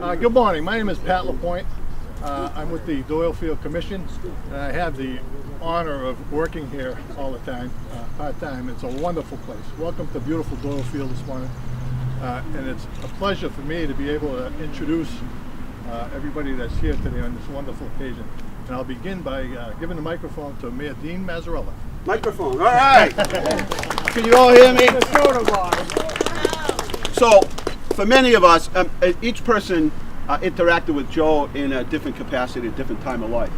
Good morning. My name is Pat LaPointe. I'm with the Doyle Field Commission, and I have the honor of working here all the time, part-time. It's a wonderful place. Welcome to beautiful Doyle Field this morning. And it's a pleasure for me to be able to introduce everybody that's here today on this wonderful occasion. And I'll begin by giving the microphone to Mayor Dean Mazzarella. Microphone, all right. Can you all hear me? So, for many of us, each person interacted with Joe in a different capacity, a different time of life.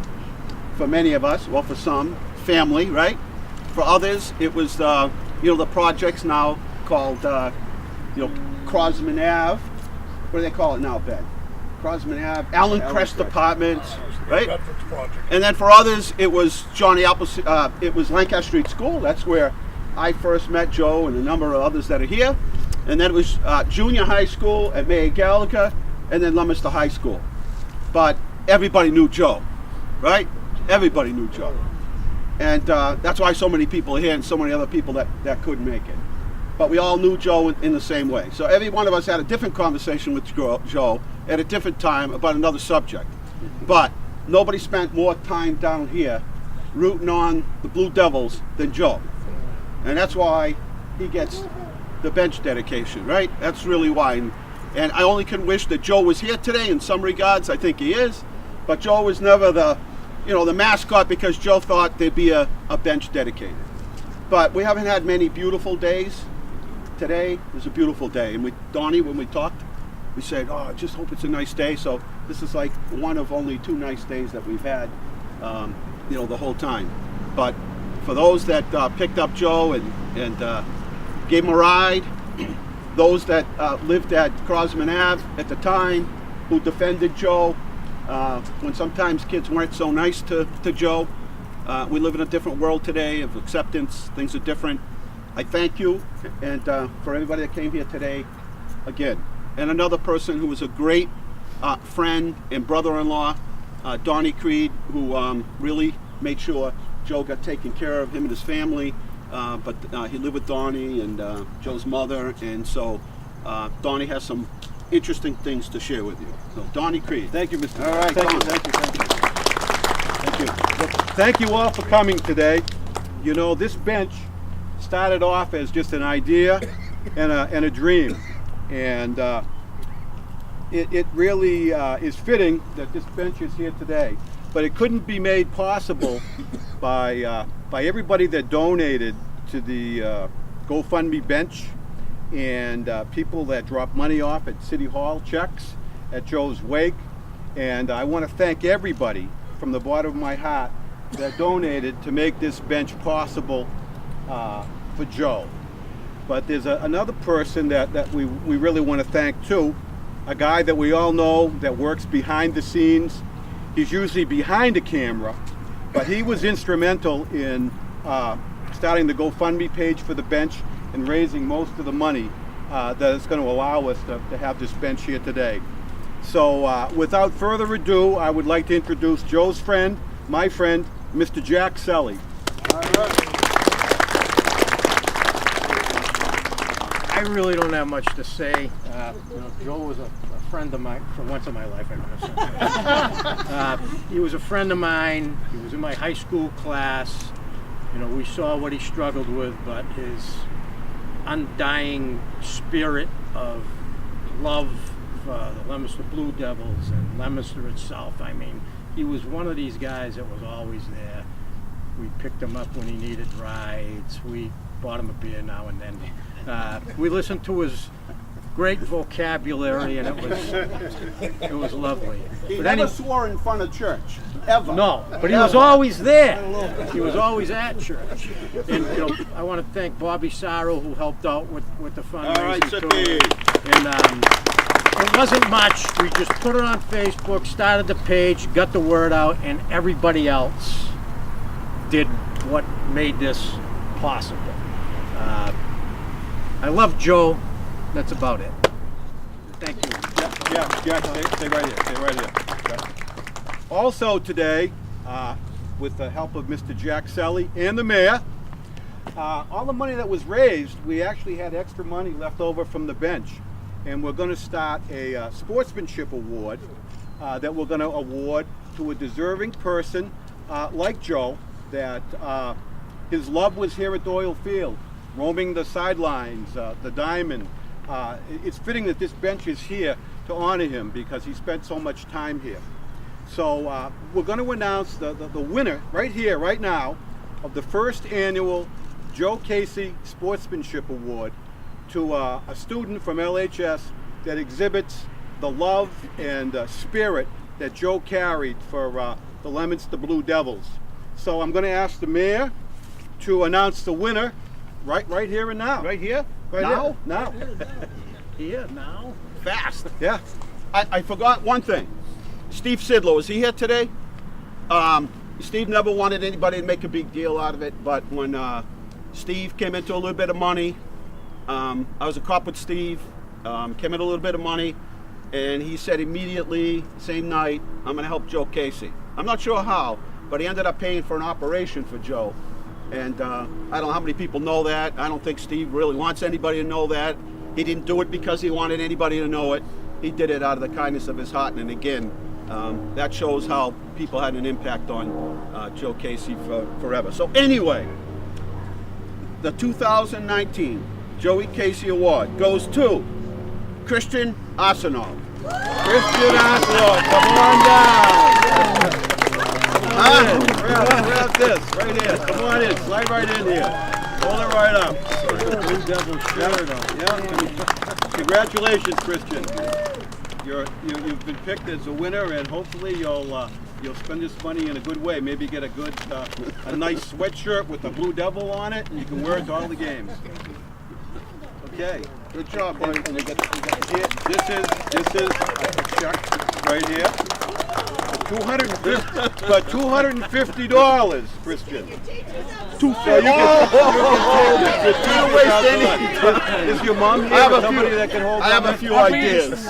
For many of us, well, for some, family, right? For others, it was, the projects now called, Crosman Ave. What do they call it now, Ben? Crosman Ave, Allen Crest Apartments, right? And then for others, it was it was Lancaster Street School. That's where I first met Joe and a number of others that are here. And then it was junior high school at Mayor Gallagher, and then Leominster High School. But everybody knew Joe, right? Everybody knew Joe. And that's why so many people are here and so many other people that couldn't make it. But we all knew Joe in the same way. So every one of us had a different conversation with Joe at a different time about another subject. But nobody spent more time down here rooting on the Blue Devils than Joe. And that's why he gets the bench dedication, right? That's really why. And I only can wish that Joe was here today in some regards. I think he is. But Joe was never the mascot because Joe thought there'd be a bench dedicated. But we haven't had many beautiful days. Today is a beautiful day. And Donnie, when we talked, we said, I just hope it's a nice day. So this is like one of only 2 nice days that we've had, the whole time. But for those that picked up Joe and gave him a ride, those that lived at Crosman Ave at the time, who defended Joe, when sometimes kids weren't so nice to Joe. We live in a different world today of acceptance. Things are different. I thank you, and for everybody that came here today, again. And another person who was a great friend and brother-in-law, Donnie Creed, who really made sure Joe got taken care of, him and his family. But he lived with Donnie and Joe's mother, and so Donnie has some interesting things to share with you. So Donnie Creed. Thank you, Mr. All right, thank you. Thank you all for coming today. You know, this bench started off as just an idea and a dream, and it really is fitting that this bench is here today. But it couldn't be made possible by everybody that donated to the GoFundMe bench and people that dropped money off at City Hall, checks at Joe's wake. And I want to thank everybody from the bottom of my heart that donated to make this bench possible for Joe. But there's another person that we really want to thank too, a guy that we all know that works behind the scenes. He's usually behind the camera, but he was instrumental in starting the GoFundMe page for the bench and raising most of the money that is going to allow us to have this bench here today. So without further ado, I would like to introduce Joe's friend, my friend, Mr. Jack Caissey. I really don't have much to say. Joe was a friend of mine for once in my life. I know. He was a friend of mine. He was in my high school class. We saw what he struggled with, but his undying spirit of love for the Leominster Blue Devils and Leominster itself. I mean, he was one of these guys that was always there. We picked him up when he needed rides. We bought him a beer now and then. We listened to his great vocabulary, and it was lovely. He never swore in front of church, ever. No, but he was always there. He was always at church. And I want to thank Bobby Sarro, who helped out with the fundraising. All right, And it wasn't much. We just put it on Facebook, started the page, got the word out, and everybody else did what made this possible. I love Joe. That's about it. Thank you. Yeah, stay right here. Stay right here. Yeah. Also today, with the help of Mr. Jack Caissey and the mayor, all the money that was raised, we actually had extra money left over from the bench. and we're going to start a Sportsmanship Award that we're going to award to a deserving person like Joe, that his love was here at Doyle Field, roaming the sidelines, the diamond. It's fitting that this bench is here to honor him because he spent so much time here. So we're going to announce the winner right here, right now, of the first annual Joe Caissey Sportsmanship Award to a student from LHS that exhibits the love and spirit that Joe carried for the Leominster Blue Devils. So I'm going to ask the mayor to announce the winner right here and now. Right here? Right Now? here. Now. Here, now? Fast. Yeah. I forgot one thing. Steve Sidlow, is he here today? Steve never wanted anybody to make a big deal out of it, but when Steve came into a little bit of money, I was a cop with Steve, came in a little bit of money, and he said immediately, same night, I'm going to help Joe Caissey. I'm not sure how, but he ended up paying for an operation for Joe. And I don't know how many people know that. I don't think Steve really wants anybody to know that. He didn't do it because he wanted anybody to know it. He did it out of the kindness of his heart. And again, that shows how people had an impact on Joe Caissey forever. So anyway, the 2019 Joey Caissey Award goes to Christian Arsenault. Christian Arsenault, come on down. Grab this right here. Come on in. Slide right in here. Hold it right up. Blue Devil shirt on. Yeah. Congratulations, Christian. You've been picked as a winner, and hopefully you'll spend this money in a good way. Maybe get a nice sweatshirt with a Blue Devil on it, and you can wear it to all the games. Okay. Good job, buddy. And here, this is a check right here. For $250, Christian. Is your mom here? Somebody that can hold I have a few ideas.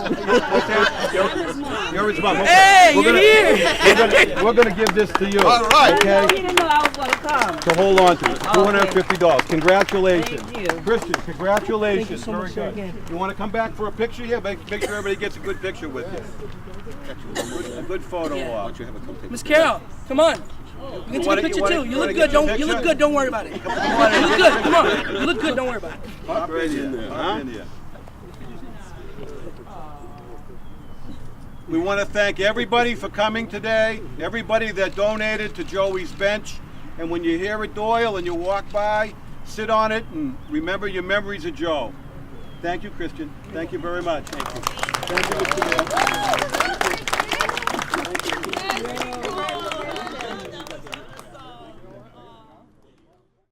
You're his mom. Hey, you're here! We're going to give this to you. All right. Okay? He didn't know I was going to come. To hold on to. $250. Congratulations. Thank you. Christian, congratulations. Thank you so much, Very good. again. You want to come back for a picture here? Make sure everybody gets a good picture with you. A good photo op. Miss Carol, come on. You can take a picture too. You look good. You look good. Don't worry about it. You look good. Come on. You look good. Don't worry about it. Hop right in there. Hop in here. We want to thank everybody for coming today, everybody that donated to Joey's bench. And when you're here at Doyle and you walk by, sit on it and remember your memories of Joe. Thank you, Christian. Thank you very much. Thank you. Thank you, Mr. Mayor.